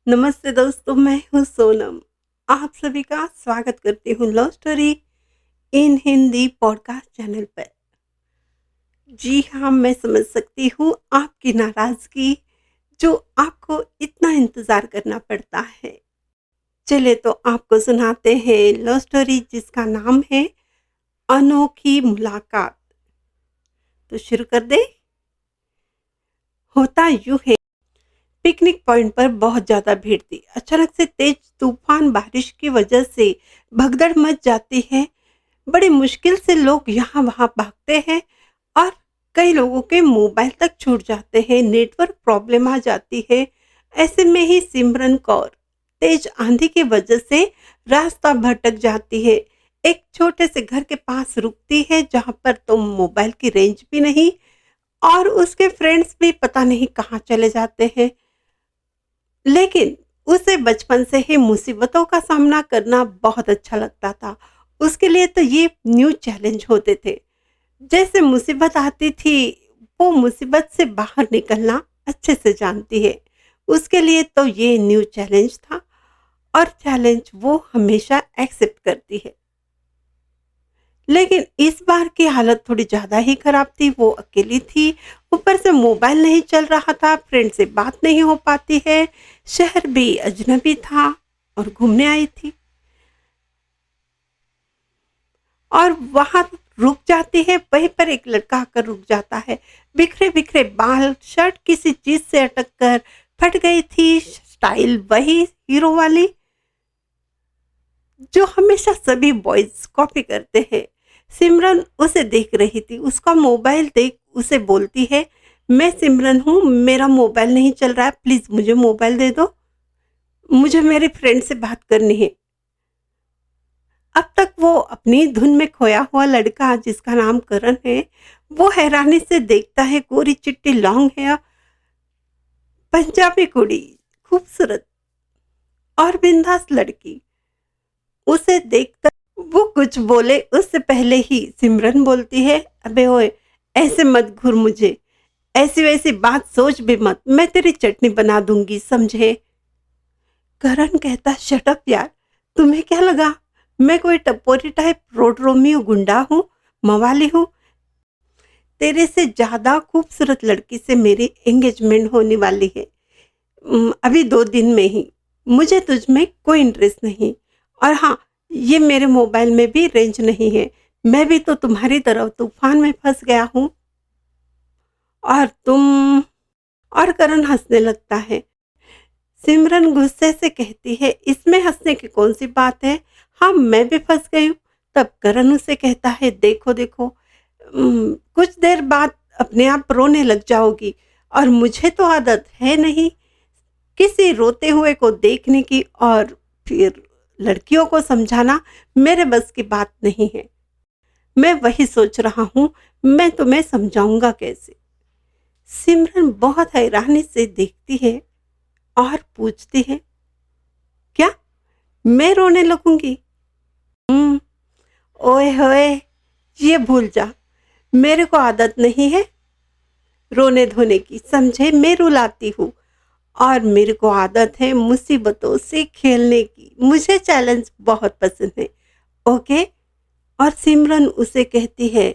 नमस्ते दोस्तों, मैं हूँ सोनम। आप सभी का स्वागत करती हूँ love story in Hindi podcast channel पर। जी हाँ, मैं समझ सकती हूँ आपकी नाराज़गी जो आपको इतना इंतज़ार करना पड़ता है। चलिए तो आपको सुनाते हैं लव स्टोरी जिसका नाम है अनोखी मुलाकात। तो शुरू कर दें? होता यूँ है, पिकनिक पॉइंट पर बहुत ज़्यादा भीड़ थी। अचानक से तेज तूफान बारिश की वजह से भगदड़ मच जाती है। बड़ी मुश्किल से लोग यहाँ-वहाँ भागते हैं और कई लोगों के मोबाइल तक छूट जाते हैं, नेटवर्क प्रॉब्लम आ जाती है। ऐसे में ही सिमरन कौर तेज आंधी की वजह से रास्ता भटक जाती है। एक छोटे से घर के पास रुकती है जहाँ पर तो मोबाइल की रेंज भी नहीं और उसके फ्रेंड्स भी पता नहीं कहाँ चले जाते हैं। लेकिन उसे बचपन से ही मुसीबतों का सामना करना बहुत अच्छा लगता था। उसके लिए तो ये न्यू चैलेंज होते थे। जैसे मुसीबत आती थी, वो मुसीबत से बाहर निकलना अच्छे से जानती है। उसके लिए तो ये न्यू चैलेंज था और चैलेंज वो हमेशा एक्सेप्ट करती है। लेकिन इस बार की हालत थोड़ी ज़्यादा ही खराब थी, वो अकेली थी, ऊपर से मोबाइल नहीं चल रहा था, फ्रेंड से बात नहीं हो पाती है, शहर भी अजनबी था और घूमने आई थी। और वहाँ रुक जाती है, वहीं पर एक लड़का आकर रुक जाता है। बिखरे-बिखरे बाल, शर्ट किसी चीज़ से अटक कर फट गई थी, स्टाइल वही हीरो वाली, जो हमेशा सभी बॉयज़ कॉपी करते हैं। सिमरन उसे देख रही थी, उसका मोबाइल देख उसे बोलती है, "मैं सिमरन हूँ, मेरा मोबाइल नहीं चल रहा है, प्लीज़ मुझे मोबाइल दे दो, मुझे मेरे फ्रेंड से बात करनी है।" अब तक वो अपनी धुन में खोया हुआ लड़का जिसका नाम करण है, वो हैरानी से देखता है गोरी चिट्टी लॉन्ग हेयर, पंजाबी कुड़ी, खूबसूरत और बिंदास लड़की। उसे देखकर वो कुछ बोले उससे पहले ही सिमरन बोलती है, "अबे ओए, ऐसे मत घूर मुझे, ऐसी वैसी बात सोच भी मत, मैं तेरी चटनी बना दूंगी, समझे?" करण कहता, "शट अप यार, तुम्हें क्या लगा मैं कोई टपोरी टाइप रोड रोमियो गुंडा हूँ, मवाली हूँ? तेरे से ज्यादा खूबसूरत लड़की से मेरी एंगेजमेंट होने वाली है, अभी 2 दिन में ही। मुझे तुझ में कोई इंटरेस्ट नहीं, और हाँ, ये मेरे मोबाइल में भी रेंज नहीं है। मैं भी तो तुम्हारी तरह तूफान में फंस गया हूँ और तुम..." और करण हंसने लगता है। सिमरन गुस्से से कहती है, "इसमें हंसने की कौन सी बात है? हाँ, मैं भी फंस गई हूँ।" तब करण उसे कहता है, "देखो देखो, कुछ देर बाद अपने आप रोने लग जाओगी, और मुझे तो आदत है नहीं किसी रोते हुए को देखने की, और फिर लड़कियों को समझाना मेरे बस की बात नहीं है। मैं वही सोच रहा हूँ, मैं तुम्हें समझाऊंगा कैसे?" सिमरन बहुत हैरानी से देखती है और पूछती है, "क्या मैं रोने लगूंगी?" "हम्म, ओए होए, ये भूल जा, मेरे को आदत नहीं है रोने धोने की, समझे? मैं रुलाती हूँ, और मेरे को आदत है मुसीबतों से खेलने की, मुझे चैलेंज बहुत पसंद है, ओके?" और सिमरन उसे कहती है,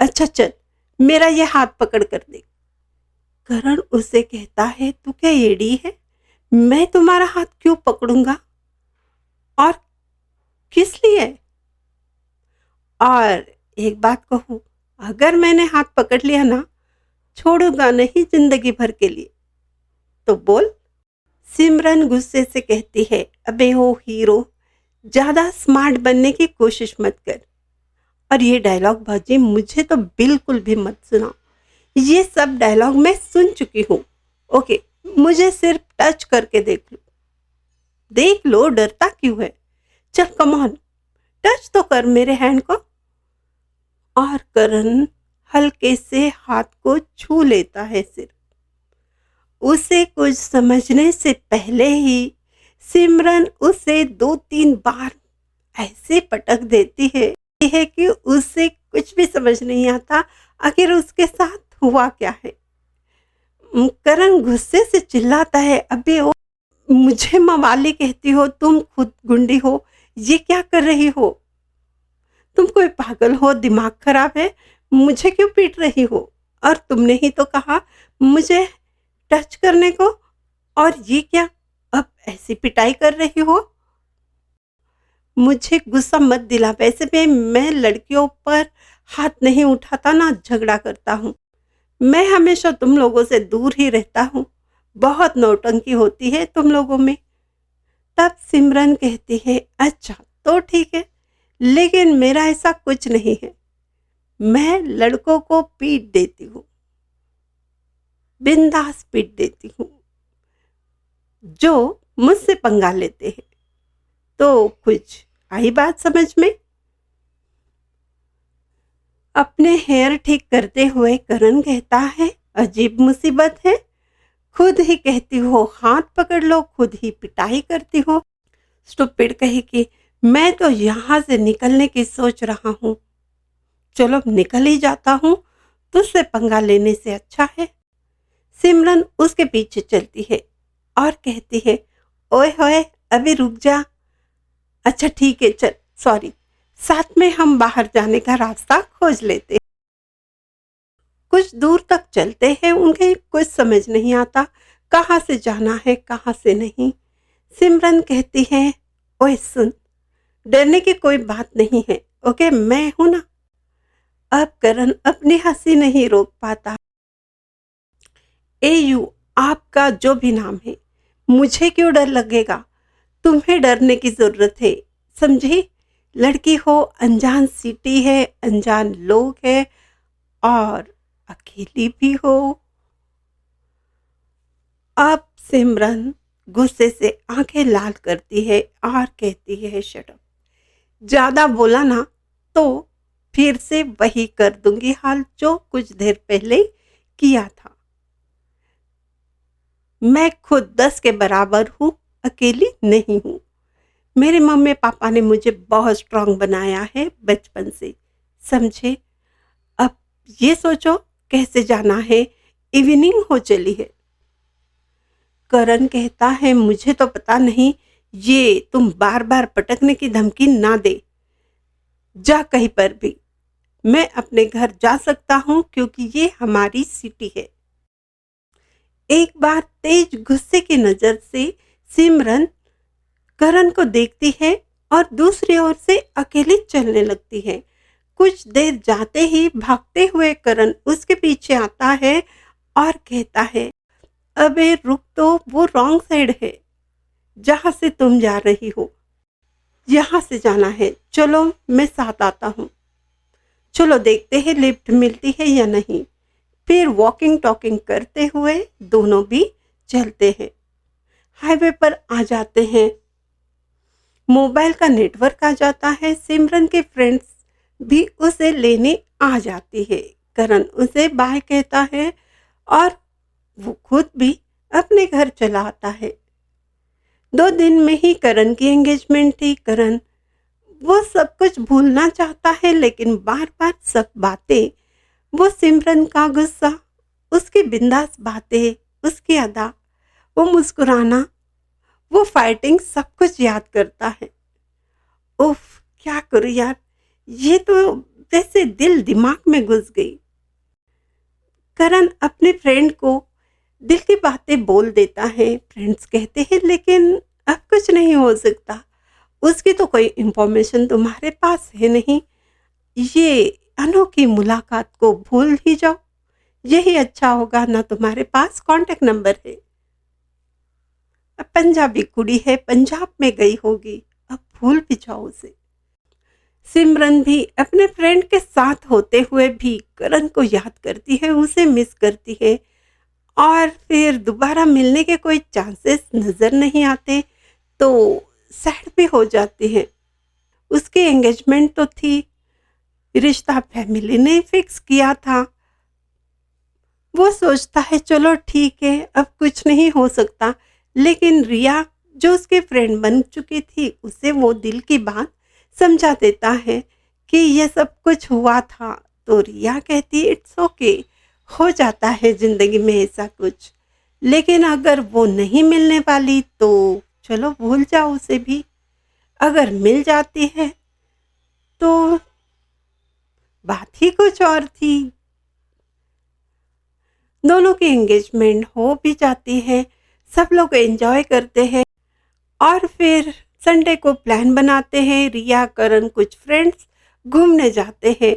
"अच्छा चल, मेरा ये हाथ पकड़ कर दे।" करण उसे कहता है, "तू क्या एड़ी है? मैं तुम्हारा हाथ क्यों पकड़ूंगा, और किस लिए? और एक बात कहूँ, अगर मैंने हाथ पकड़ लिया ना, छोड़ूंगा नहीं जिंदगी भर के लिए, तो बोल।" सिमरन गुस्से से कहती है, "अबे हो हीरो, ज्यादा स्मार्ट बनने की कोशिश मत कर, और ये डायलॉग बाजी मुझे तो बिल्कुल भी मत सुना, ये सब डायलॉग मैं सुन चुकी हूँ, ओके? मुझे सिर्फ टच करके देख लो, देख लो, डरता क्यों है? चल कम ऑन, टच तो कर मेरे हैंड को।" और करण हल्के से हाथ को छू लेता है सिर्फ। उसे कुछ समझने से पहले ही सिमरन उसे 2-3 बार ऐसे पटक देती है कि उसे कुछ भी समझ नहीं आता आखिर उसके साथ हुआ क्या है। करण गुस्से से चिल्लाता है, "अबे ओ, मुझे मवाली कहती हो, तुम खुद गुंडी हो, ये क्या कर रही हो? तुम कोई पागल हो, दिमाग खराब है, मुझे क्यों पीट रही हो? और तुमने ही तो कहा मुझे टच करने को, और ये क्या, अब ऐसी पिटाई कर रही हो? मुझे गुस्सा मत दिला, वैसे भी मैं लड़कियों पर हाथ नहीं उठाता, ना झगड़ा करता हूँ। मैं हमेशा तुम लोगों से दूर ही रहता हूँ। बहुत नौटंकी होती है तुम लोगों में। तब सिमरन कहती है, अच्छा तो ठीक है, लेकिन मेरा ऐसा कुछ नहीं है। मैं लड़कों को पीट देती हूँ, बिंदास पीट देती हूँ, जो मुझसे पंगा लेते हैं। तो कुछ आई बात समझ में? अपने हेयर ठीक करते हुए करण कहता है, अजीब मुसीबत है, खुद ही कहती हो हाथ पकड़ लो, खुद ही पिटाई करती हो। स्टूपिड कही कि मैं तो यहाँ से निकलने की सोच रहा हूँ। चलो निकल ही जाता हूँ, तुझसे पंगा लेने से अच्छा है। सिमरन उसके पीछे चलती है और कहती है, ओए होए अभी रुक जा। अच्छा ठीक है, चल, सॉरी, साथ में हम बाहर जाने का रास्ता खोज लेते हैं। कुछ दूर तक चलते हैं, उन्हें कुछ समझ नहीं आता, कहाँ से जाना है कहाँ से नहीं। सिमरन कहती है, ओए सुन, डरने की कोई बात नहीं है, ओके, मैं हूं ना। अब करण अपनी हंसी नहीं रोक पाता। ए यू, आपका जो भी नाम है, मुझे क्यों डर लगेगा? तुम्हें डरने की जरूरत है, समझी? लड़की हो, अनजान सिटी है, अनजान लोग है, और अकेली भी हो। अब सिमरन गुस्से से आंखें लाल करती है और कहती है, शट अप। ज्यादा बोला ना तो फिर से वही कर दूंगी हाल जो कुछ देर पहले किया था। मैं खुद 10 के बराबर हूँ, अकेली नहीं हूँ। मेरे मम्मी पापा ने मुझे बहुत स्ट्रांग बनाया है बचपन से, समझे? अब ये सोचो कैसे जाना है, इवनिंग हो चली है। करण कहता है, मुझे तो पता नहीं, ये तुम बार बार पटकने की धमकी ना दे। जा कहीं पर भी, मैं अपने घर जा सकता हूँ क्योंकि ये हमारी सिटी है। एक बार तेज गुस्से की नजर से सिमरन करण को देखती है और दूसरी ओर से अकेली चलने लगती है। कुछ देर जाते ही भागते हुए करण उसके पीछे आता है और कहता है, अबे रुक, तो वो रॉन्ग साइड है जहां से तुम जा रही हो, यहाँ से जाना है, चलो मैं साथ आता हूँ। चलो देखते हैं लिफ्ट मिलती है या नहीं। फिर वॉकिंग टॉकिंग करते हुए दोनों भी चलते हैं। हाईवे पर आ जाते हैं, मोबाइल का नेटवर्क आ जाता है। सिमरन के फ्रेंड्स भी उसे लेने आ जाती है। करण उसे बाय कहता है और वो खुद भी अपने घर चला आता है। 2 दिन में ही करण की एंगेजमेंट थी। करण वो सब कुछ भूलना चाहता है, लेकिन बार बार सब बातें, वो सिमरन का गुस्सा, उसकी बिंदास बातें, उसकी अदा, वो मुस्कुराना, वो फाइटिंग, सब कुछ याद करता है। उफ, क्या करूं यार, ये तो जैसे दिल दिमाग में घुस गई। करण अपने फ्रेंड को दिल की बातें बोल देता है। फ्रेंड्स कहते हैं, लेकिन अब कुछ नहीं हो सकता, उसकी तो कोई इंफॉर्मेशन तुम्हारे पास है नहीं, ये अनोखी मुलाकात को भूल ही जाओ, यही अच्छा होगा, ना तुम्हारे पास कांटेक्ट नंबर है। अब पंजाबी कुड़ी है, पंजाब में गई होगी, अब भूल भी जाओ उसे। सिमरन भी अपने फ्रेंड के साथ होते हुए भी करण को याद करती है, उसे मिस करती है, और फिर दोबारा मिलने के कोई चांसेस नजर नहीं आते, तो सैड भी हो जाती है। उसकी एंगेजमेंट तो थी, रिश्ता फैमिली ने फिक्स किया था। वो सोचता है चलो ठीक है, अब कुछ नहीं हो सकता, लेकिन रिया जो उसकी फ्रेंड बन चुकी थी, उसे वो दिल की बात समझा देता है कि ये सब कुछ हुआ था। तो रिया कहती है, इट्स ओके, हो जाता है जिंदगी में ऐसा कुछ। लेकिन अगर वो नहीं मिलने वाली तो चलो भूल जाओ उसे भी। अगर मिल जाती है तो बात ही कुछ और थी। दोनों की एंगेजमेंट हो भी जाती है, सब लोग एंजॉय करते हैं और फिर संडे को प्लान बनाते हैं। रिया, करण, कुछ फ्रेंड्स घूमने जाते हैं।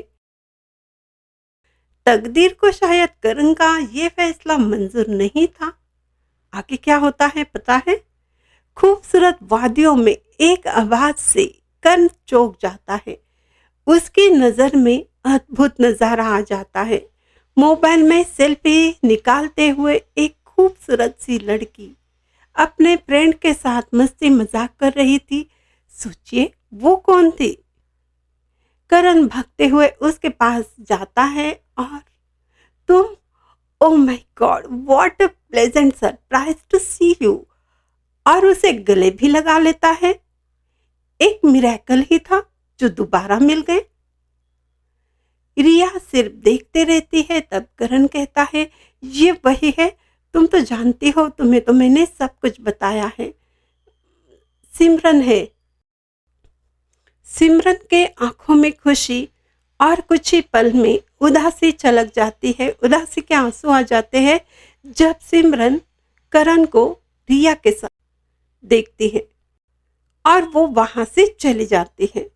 तकदीर को शायद करण का ये फैसला मंजूर नहीं था। आगे क्या होता है पता है? खूबसूरत वादियों में एक आवाज से कर्ण चौंक जाता है। उसकी नजर में अद्भुत नजारा आ जाता है। मोबाइल में सेल्फी निकालते हुए एक खूबसूरत सी लड़की अपने फ्रेंड के साथ मस्ती मजाक कर रही थी। सोचिए वो कौन थी? करण भागते हुए उसके पास जाता है और तुम, oh my god, what a pleasant surprise to see you, और उसे गले भी लगा लेता है। एक मिरेकल ही था जो दोबारा मिल गए। रिया सिर्फ देखते रहती है। तब करण कहता है, ये वही है, तुम तो जानती हो, तुम्हें तो मैंने सब कुछ बताया है। सिमरन है। सिमरन के आंखों में खुशी और कुछ ही पल में उदासी छलक जाती है। उदासी के आंसू आ जाते हैं जब सिमरन करण को रिया के साथ देखती है और वो वहां से चली जाती है।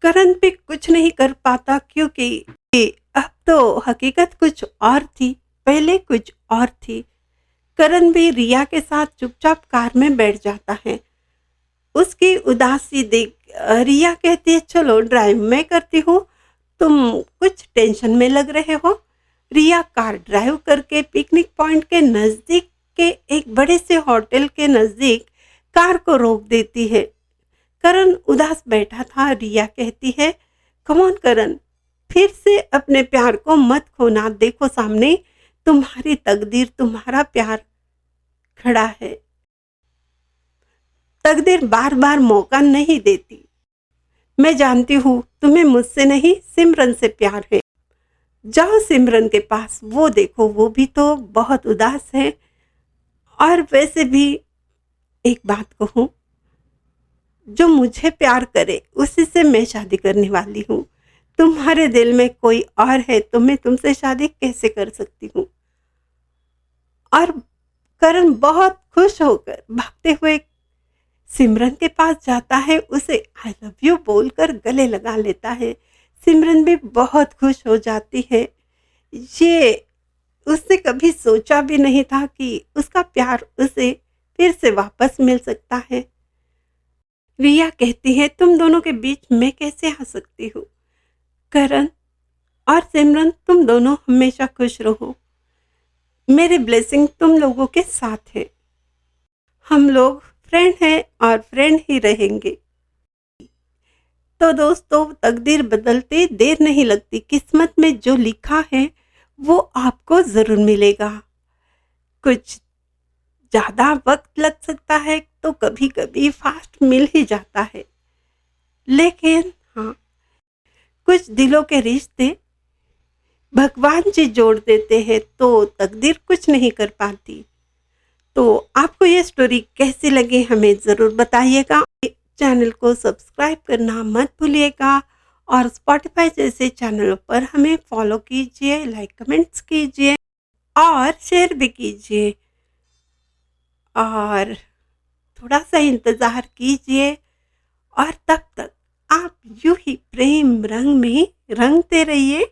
करण भी कुछ नहीं कर पाता क्योंकि अब तो हकीकत कुछ और थी, पहले कुछ और थी। करण भी रिया के साथ चुपचाप कार में बैठ जाता है। उसकी उदासी देख रिया कहती है, चलो ड्राइव मैं करती हूँ, तुम कुछ टेंशन में लग रहे हो। रिया कार ड्राइव करके पिकनिक पॉइंट के नजदीक के एक बड़े से होटल के नजदीक कार को रोक देती है। करण उदास बैठा था। रिया कहती है, कम ऑन करण, फिर से अपने प्यार को मत खोना। देखो सामने तुम्हारी तकदीर, तुम्हारा प्यार खड़ा है। तकदीर बार बार मौका नहीं देती। मैं जानती हूँ तुम्हें मुझसे नहीं सिमरन से प्यार है। जाओ सिमरन के पास, वो देखो वो भी तो बहुत उदास है। और वैसे भी एक बात कहूँ, जो मुझे प्यार करे उसी से मैं शादी करने वाली हूँ। तुम्हारे दिल में कोई और है तो मैं तुमसे शादी कैसे कर सकती हूँ? और करण बहुत खुश होकर भागते हुए सिमरन के पास जाता है, उसे आई लव यू बोलकर गले लगा लेता है। सिमरन भी बहुत खुश हो जाती है। ये उसने कभी सोचा भी नहीं था कि उसका प्यार उसे फिर से वापस मिल सकता है। रिया कहती है, तुम दोनों के बीच मैं कैसे आ सकती हूँ? करण और सिमरन, तुम दोनों हमेशा खुश रहो। मेरी ब्लेसिंग तुम लोगों के साथ है। हम लोग फ्रेंड हैं और फ्रेंड ही रहेंगे। तो दोस्तों, तकदीर बदलते देर नहीं लगती। किस्मत में जो लिखा है वो आपको ज़रूर मिलेगा। कुछ ज़्यादा वक्त लग सकता है तो कभी कभी फास्ट मिल ही जाता है, लेकिन हाँ, कुछ दिलों के रिश्ते भगवान जी जोड़ देते हैं तो तकदीर कुछ नहीं कर पाती। तो आपको ये स्टोरी कैसी लगी हमें ज़रूर बताइएगा। चैनल को सब्सक्राइब करना मत भूलिएगा और स्पॉटिफाई जैसे चैनलों पर हमें फॉलो कीजिए, लाइक कमेंट्स कीजिए और शेयर भी कीजिए। और थोड़ा सा इंतज़ार कीजिए और तब तक आप यूं ही प्रेम रंग में रंगते रहिए।